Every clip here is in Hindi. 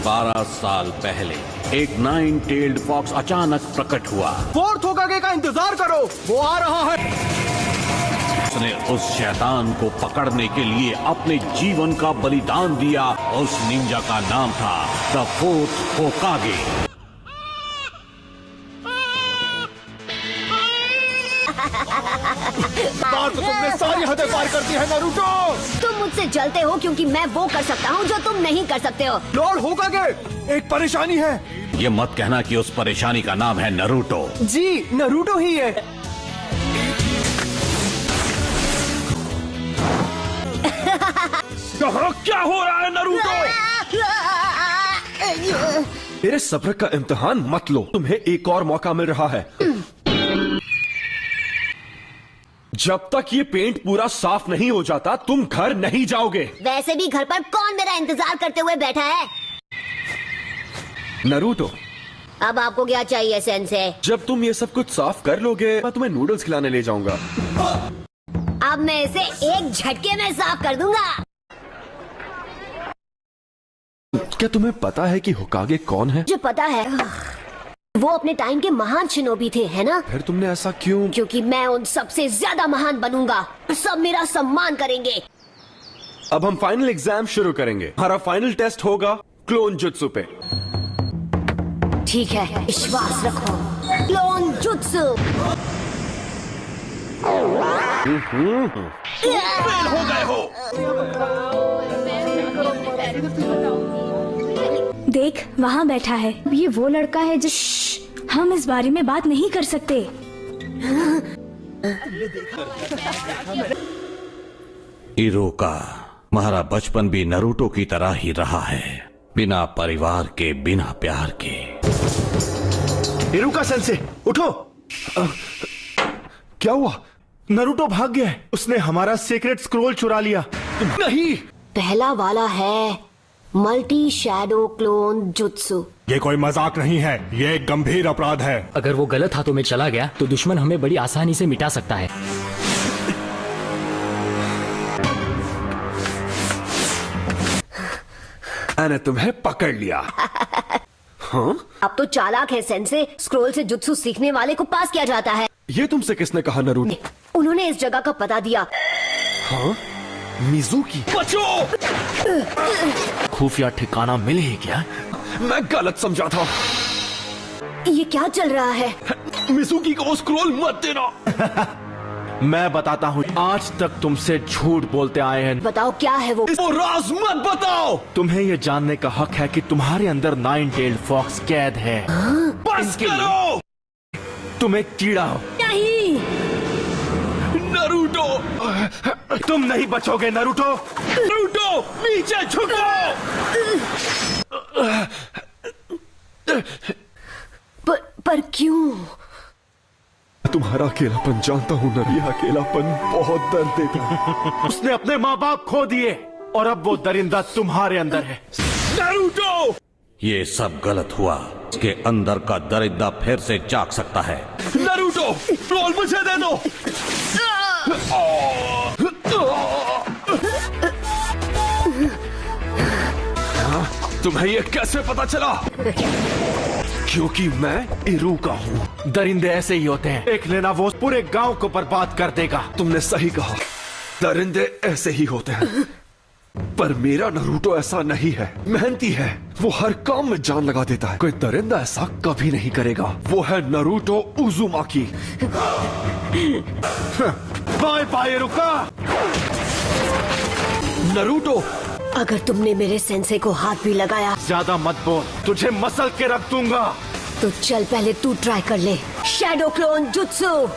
12 साल पहले एक 9-tailed फॉक्स अचानक प्रकट हुआ। फोर्थ होकागे का इंतजार करो, वो आ रहा है। उसने उस शैतान को पकड़ने के लिए अपने जीवन का बलिदान दिया। उस निंजा का नाम था द फोर्थ होकागे। तो तुमने सारी हदें पार कर दी है नारुतो। तुम मुझसे जलते हो क्योंकि मैं वो कर सकता हूँ जो तुम नहीं कर सकते हो। लॉर्ड होकागे, एक परेशानी है। ये मत कहना कि उस परेशानी का नाम है नारुतो। जी, नारुतो ही है। क्या हो रहा है नारुतो? मेरे सब्र का इम्तिहान मत लो, तुम्हें एक और मौका मिल रहा है। जब तक ये पेंट पूरा साफ नहीं हो जाता तुम घर नहीं जाओगे। वैसे भी घर पर कौन मेरा इंतजार करते हुए बैठा है? नारुतो, अब आपको क्या चाहिए सेंसे? जब तुम ये सब कुछ साफ कर लोगे मैं तुम्हें नूडल्स खिलाने ले जाऊंगा। अब मैं इसे एक झटके में साफ कर दूंगा। क्या तुम्हें पता है कि होकागे कौन है? जो पता है, वो अपने टाइम के महान शिनोबी थे, है ना? फिर तुमने ऐसा क्यों? क्योंकि मैं उन सबसे ज्यादा महान बनूंगा। सब मेरा सम्मान करेंगे। अब हम फाइनल एग्जाम शुरू करेंगे। हमारा फाइनल टेस्ट होगा क्लोन जुत्सु पे। ठीक है, विश्वास रखो। Clone jutsu. फेल हो गए हो। देख, वहाँ बैठा है। ये वो लड़का है जिस हम इस बारे में बात नहीं कर सकते। इरुका, हमारा बचपन भी नारुतो की तरह ही रहा है, बिना परिवार के, बिना प्यार के। इरुका सेंसे, उठो। क्या हुआ? नारुतो भाग गया है। उसने हमारा सीक्रेट स्क्रोल चुरा लिया। नहीं, पहला वाला है मल्टी शैडो क्लोन जुत्सु। ये कोई मजाक नहीं है, ये एक गंभीर अपराध है। अगर वो गलत हाथों में चला गया तो दुश्मन हमें बड़ी आसानी से मिटा सकता है। मैंने तुम्हें पकड़ लिया। हाँ? अब तो चालाक है सेंसे। स्क्रोल से जुत्सु सीखने वाले को पास किया जाता है। ये तुमसे किसने कहा नारुतो? उन्होंने इस जगह का पता दिया। हाँ? मिजुकी। बचो! खुफिया ठिकाना मिले ही क्या? मैं गलत समझा था। ये क्या चल रहा है? मिजुकी को स्क्रोल मत देना। मैं बताता हूँ, आज तक तुमसे झूठ बोलते आए हैं। बताओ क्या है वो? वो राज मत बताओ। तुम्हें ये जानने का हक है कि तुम्हारे अंदर 9-tailed फॉक्स कैद है। बस करो। तुम एक कीड़ा हो। नहीं, नारुतो, तुम नहीं बचोगे नारुतो। नारुतो, नीचे झुको। पर क्यों? तुम्हारा अकेलापन जानता हूँ ना, यह अकेलापन बहुत दर्द देता है। उसने अपने माँ बाप खो दिए और अब वो दरिंदा तुम्हारे अंदर है। नारुतो! ये सब गलत हुआ। इसके अंदर का दरिद्र फिर से जाग सकता है। नारुतो, रोल मुझे दे दो। तुम्हें ये कैसे पता चला? क्योंकि मैं इरुका हूँ। दरिंदे ऐसे ही होते हैं, एक लेना वो पूरे गांव को बर्बाद कर देगा। तुमने सही कहा, दरिंदे ऐसे ही होते हैं। पर मेरा नारुतो ऐसा नहीं है। मेहनती है, वो हर काम में जान लगा देता है। कोई दरिंदा ऐसा कभी नहीं करेगा। वो है Naruto Uzumaki. Bye bye Iruka. Naruto, अगर तुमने मेरे सेंसे को हाथ भी लगाया ज्यादा मत बोल, तुझे मसल के रख दूंगा। तो चल पहले तू ट्राई कर ले। Shadow clone jutsu.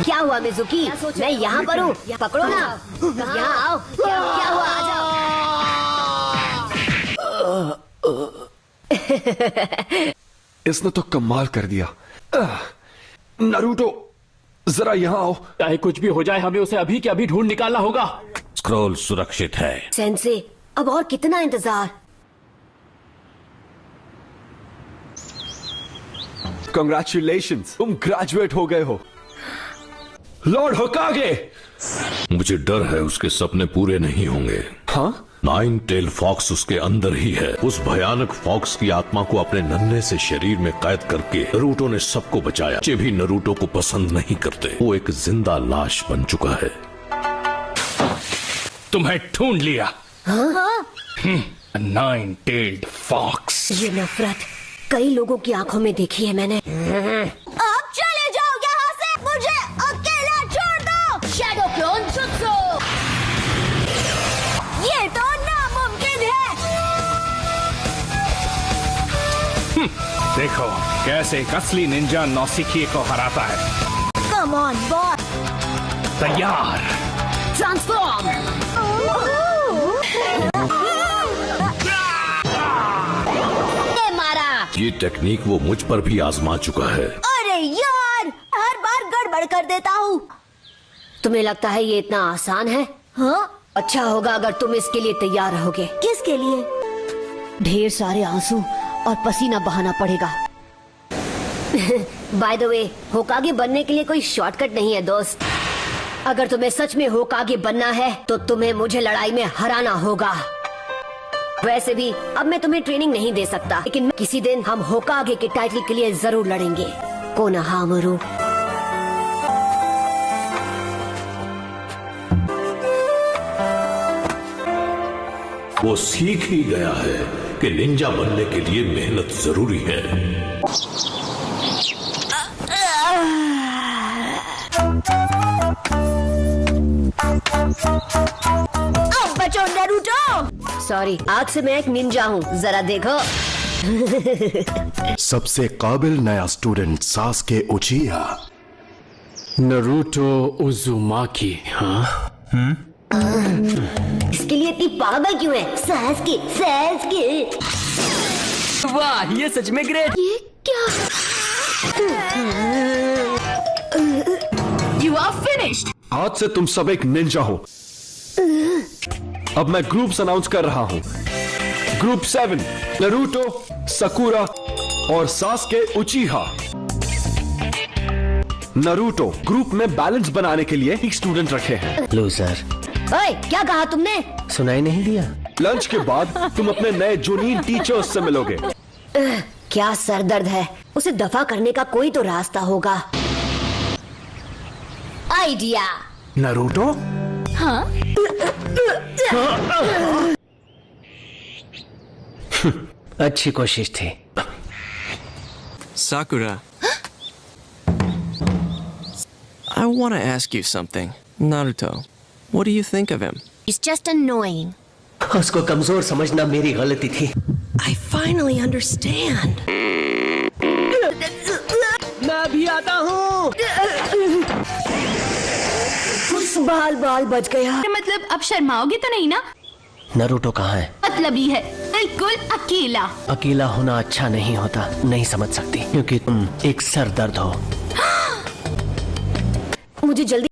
क्या हुआ मिजुकी? मैं यहाँ पर हूँ, पकड़ो ना। यहाँ आओ। क्या हुआ? आ जाओ। इसने तो कमाल कर दिया। नारुतो, जरा यहाँ आओ। चाहे कुछ भी हो जाए, हमें उसे अभी के अभी ढूंढ निकालना होगा। स्क्रोल सुरक्षित है। सेंसे, अब और कितना इंतजार? Congratulations, तुम ग्रेजुएट हो गए हो। लॉर्ड होकागे। मुझे डर है उसके सपने पूरे नहीं होंगे। हाँ? नाइन टेल फॉक्स उसके अंदर ही है। उस भयानक फॉक्स की आत्मा को अपने नन्हे से शरीर में कैद करके नरूटो ने सबको बचाया। बच्चे भी नरूटो को पसंद नहीं करते। वो एक जिंदा लाश बन चुका है। तुम्हें ढूंढ लिया। Nine tailed fox. ये नफरत कई लोगों की आंखों में देखी है मैंने। अब चले जाओ यहाँ से, मुझे अकेला छोड़ दो। Shadow clone jutsu. ये तो नामुमकिन है। देखो कैसे एक असली निंजा नौसिखिए को हराता है। Come on boss. तैयार। ट्रांसफॉर्म। ये टेक्निक वो मुझ पर भी आजमा चुका है। अरे यार, हर बार गड़बड़ कर देता हूँ। तुम्हें लगता है ये इतना आसान है? हाँ? अच्छा होगा अगर तुम इसके लिए तैयार रहोगे। किसके लिए? ढेर सारे आंसू और पसीना बहाना पड़ेगा। बाय द वे, होकागे बनने के लिए कोई शॉर्टकट नहीं है दोस्त। अगर तुम्हें सच में होकागे बनना है तो तुम्हें मुझे लड़ाई में हराना होगा। वैसे भी अब मैं तुम्हें ट्रेनिंग नहीं दे सकता, लेकिन किसी दिन हम होकागे के टाइटल के लिए जरूर लड़ेंगे। कोनोहामारू। वो सीख ही गया है कि निंजा बनने के लिए मेहनत जरूरी है। बचो नारुतो। सॉरी, आज से मैं एक निंजा हूँ, जरा देखो। सबसे काबिल नया student Sasuke Uchiha. Naruto Uzumaki. हाँ? इसके लिए इतनी पागल क्यों है? Sasuke, Sasuke. वाह, ये सच में ग्रेट। ये क्या? You are finished. आज से तुम सब एक निंजा हो। अब मैं ग्रुप्स अनाउंस कर रहा हूं। ग्रुप 7 नारुतो, साकुरा और सास्के उचिहा। नारुतो ग्रुप में बैलेंस बनाने के लिए एक स्टूडेंट रखे हैं। लूजर। ओए, क्या कहा तुमने? सुनाई नहीं दिया? लंच के बाद तुम अपने नए जूनियर टीचर्स से मिलोगे। क्या सरदर्द है। उसे दफा करने का कोई तो रास्ता होगा। आइडिया। नारुतो? हाँ? अच्छी कोशिश थी। Sakura. I want to ask you something. Naruto, what do you think of him? It's just annoying. उसको कमजोर समझना मेरी गलती थी। I finally understand. मैं भी आता हूँ। बाल बच गया। मतलब अब शर्माओगे तो नहीं ना? नारुतो कहाँ है? मतलब ही है, बिल्कुल अकेला। अकेला होना अच्छा नहीं होता, नहीं समझ सकती, क्योंकि तुम एक सरदर्द हो। मुझे जल्दी